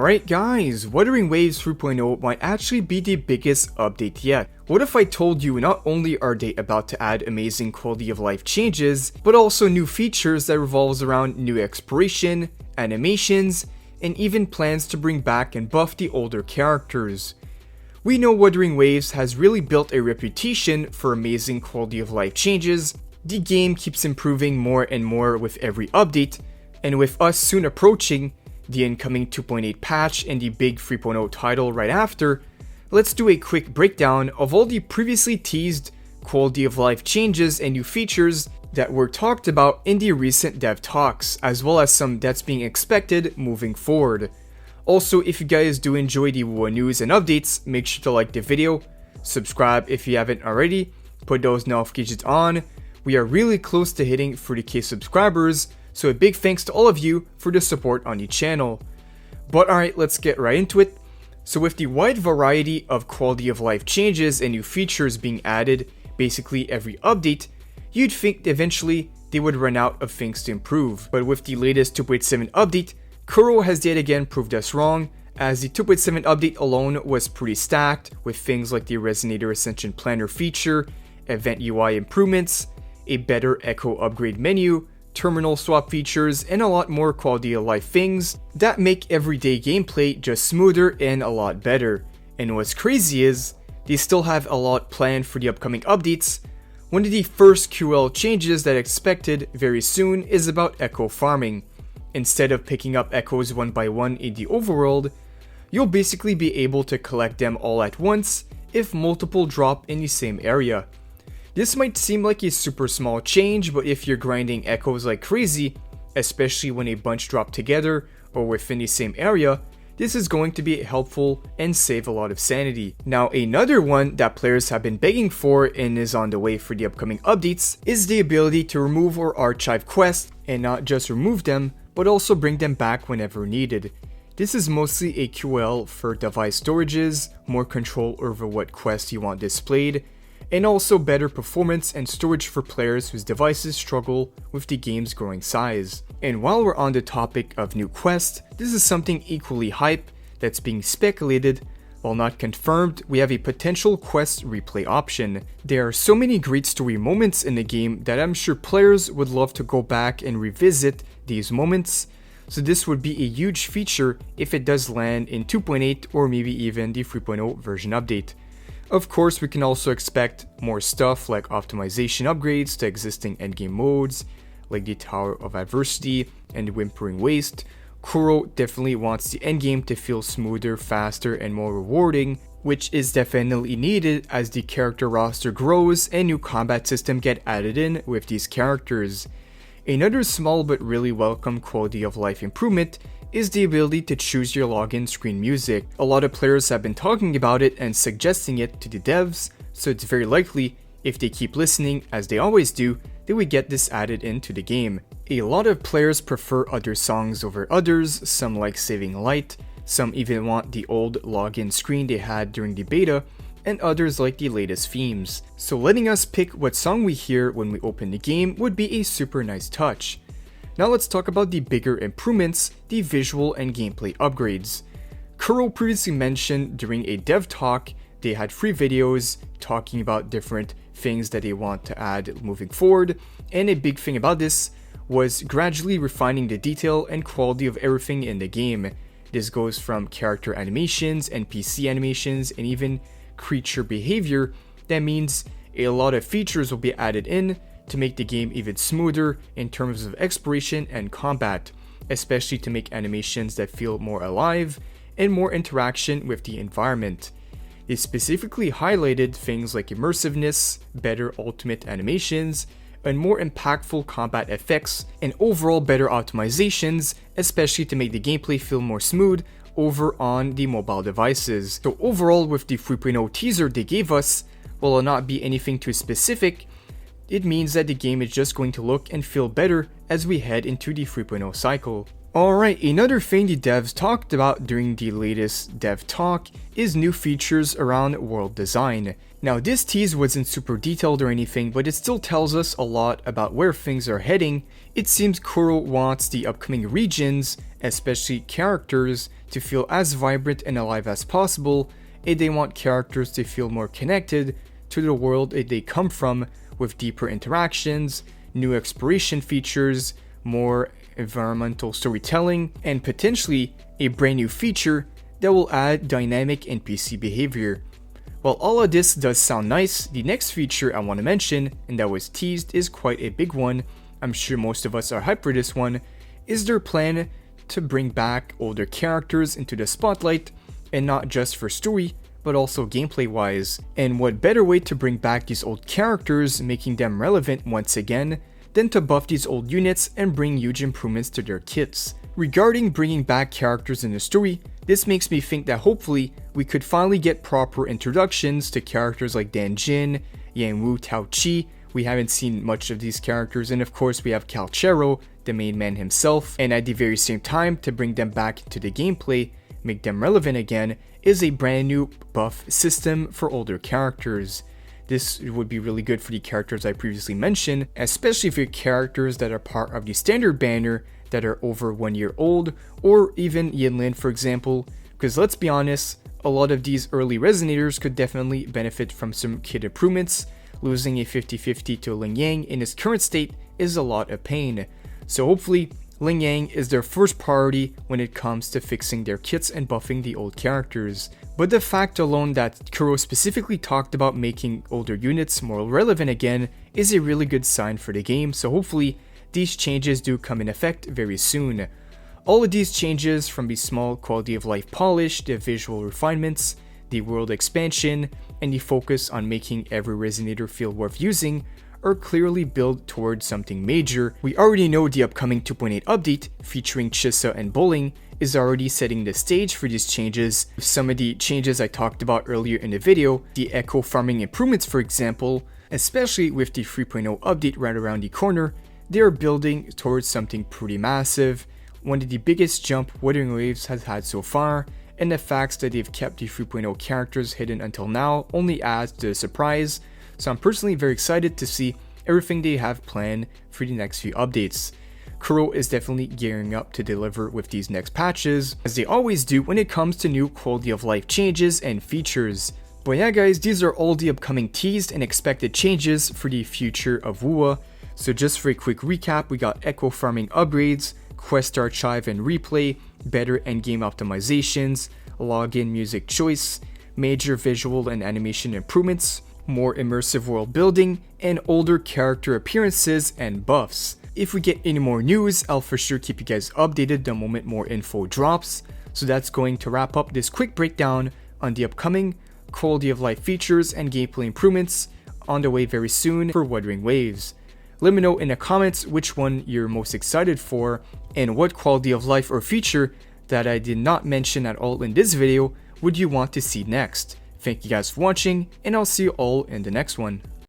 Alright guys, Wuthering Waves 3.0 might actually be the biggest update yet. What if I told you not only are they about to add amazing quality of life changes, but also new features that revolves around new exploration, animations, and even plans to bring back and buff the older characters. We know Wuthering Waves has really built a reputation for amazing quality of life changes. The game keeps improving more and more with every update, and with us soon approaching the incoming 2.8 patch and the big 3.0 title right after, let's do a quick breakdown of all the previously teased quality of life changes and new features that were talked about in the recent dev talks, as well as some that's being expected moving forward. Also, if you guys do enjoy the WUWA news and updates, make sure to like the video, subscribe if you haven't already, put those notifications on. We are really close to hitting 30k subscribers, so a big thanks to all of you for the support on the channel. But alright, let's get right into it. So with the wide variety of quality of life changes and new features being added basically every update, you'd think eventually they would run out of things to improve. But with the latest 2.7 update, Kuro has yet again proved us wrong, as the 2.7 update alone was pretty stacked with things like the Resonator Ascension Planner feature, event UI improvements, a better Echo upgrade menu, terminal swap features, and a lot more quality of life things that make everyday gameplay just smoother and a lot better. And what's crazy is, they still have a lot planned for the upcoming updates. One of the first QOL changes that expected very soon is about echo farming. Instead of picking up echoes one by one in the overworld, you'll basically be able to collect them all at once if multiple drop in the same area. This might seem like a super small change, but if you're grinding echoes like crazy, especially when a bunch drop together or within the same area, this is going to be helpful and save a lot of sanity. Now, another one that players have been begging for and is on the way for the upcoming updates is the ability to remove or archive quests, and not just remove them, but also bring them back whenever needed. This is mostly a QOL for device storages, more control over what quests you want displayed, and also better performance and storage for players whose devices struggle with the game's growing size. And while we're on the topic of new quests, this is something equally hype that's being speculated. While not confirmed, we have a potential quest replay option. There are so many great story moments in the game that I'm sure players would love to go back and revisit these moments, so this would be a huge feature if it does land in 2.8 or maybe even the 3.0 version update. Of course, we can also expect more stuff like optimization upgrades to existing endgame modes, like the Tower of Adversity and Wuthering Waves. Kuro definitely wants the endgame to feel smoother, faster, and more rewarding, which is definitely needed as the character roster grows and new combat systems get added in with these characters. Another small but really welcome quality of life improvement is the ability to choose your login screen music. A lot of players have been talking about it and suggesting it to the devs, so it's very likely, if they keep listening as they always do, they would get this added into the game. A lot of players prefer other songs over others, some like Saving Light, some even want the old login screen they had during the beta, and others like the latest themes. So letting us pick what song we hear when we open the game would be a super nice touch. Now let's talk about the bigger improvements, the visual and gameplay upgrades. Kuro previously mentioned during a dev talk they had 3 videos talking about different things that they want to add moving forward, and a big thing about this was gradually refining the detail and quality of everything in the game. This goes from character animations, NPC animations, and even creature behavior. That means a lot of features will be added in to make the game even smoother in terms of exploration and combat, especially to make animations that feel more alive and more interaction with the environment. They specifically highlighted things like immersiveness, better ultimate animations, and more impactful combat effects, and overall better optimizations, especially to make the gameplay feel more smooth over on the mobile devices. So overall, with the 3.0 teaser they gave us, while it'll not be anything too specific, it means that the game is just going to look and feel better as we head into the 3.0 cycle. Alright, another thing the devs talked about during the latest dev talk is new features around world design. Now this tease wasn't super detailed or anything, but it still tells us a lot about where things are heading. It seems Kuro wants the upcoming regions especially characters, to feel as vibrant and alive as possible, and they want characters to feel more connected to the world that they come from, with deeper interactions, new exploration features, more environmental storytelling, and potentially a brand new feature that will add dynamic NPC behavior. While all of this does sound nice, the next feature I want to mention, and that was teased, is quite a big one. I'm sure most of us are hyped for this one. Is their plan to bring back older characters into the spotlight, and not just for story, but also gameplay wise. And what better way to bring back these old characters, making them relevant once again, than to buff these old units and bring huge improvements to their kits. Regarding bringing back characters in the story, this makes me think that hopefully we could finally get proper introductions to characters like Dan Jin, Yang Wu Tao Chi. We haven't seen much of these characters, and of course we have Calchero, the main man himself, and at the very same time, to bring them back into the gameplay, make them relevant again, is a brand new buff system for older characters. This would be really good for the characters I previously mentioned, especially for characters that are part of the standard banner that are over 1 year old, or even Yinlin for example, because let's be honest, a lot of these early resonators could definitely benefit from some kit improvements. Losing a 50-50 to Ling Yang in its current state is a lot of pain, so hopefully Ling Yang is their first priority when it comes to fixing their kits and buffing the old characters. But the fact alone that Kuro specifically talked about making older units more relevant again is a really good sign for the game, so hopefully these changes do come in effect very soon. All of these changes, from the small quality of life polish, the visual refinements, the world expansion, and the focus on making every resonator feel worth using, are clearly built towards something major. We already know the upcoming 2.8 update, featuring Chissa and Bowling, is already setting the stage for these changes. Some of the changes I talked about earlier in the video, the echo farming improvements for example, especially with the 3.0 update right around the corner, they are building towards something pretty massive, one of the biggest jump Wuthering Waves has had so far, and the fact that they've kept the 3.0 characters hidden until now only adds to the surprise, so I'm personally very excited to see everything they have planned for the next few updates. Kuro is definitely gearing up to deliver with these next patches, as they always do when it comes to new quality of life changes and features. But yeah guys, these are all the upcoming teased and expected changes for the future of WUWA. So just for a quick recap, we got echo farming upgrades, quest archive and replay, better endgame optimizations, login music choice, major visual and animation improvements, more immersive world building, and older character appearances and buffs. If we get any more news, I'll for sure keep you guys updated the moment more info drops. So that's going to wrap up this quick breakdown on the upcoming quality of life features and gameplay improvements on the way very soon for Wuthering Waves. Let me know in the comments which one you're most excited for, and what quality of life or feature that I did not mention at all in this video would you want to see next. Thank you guys for watching, and I'll see you all in the next one.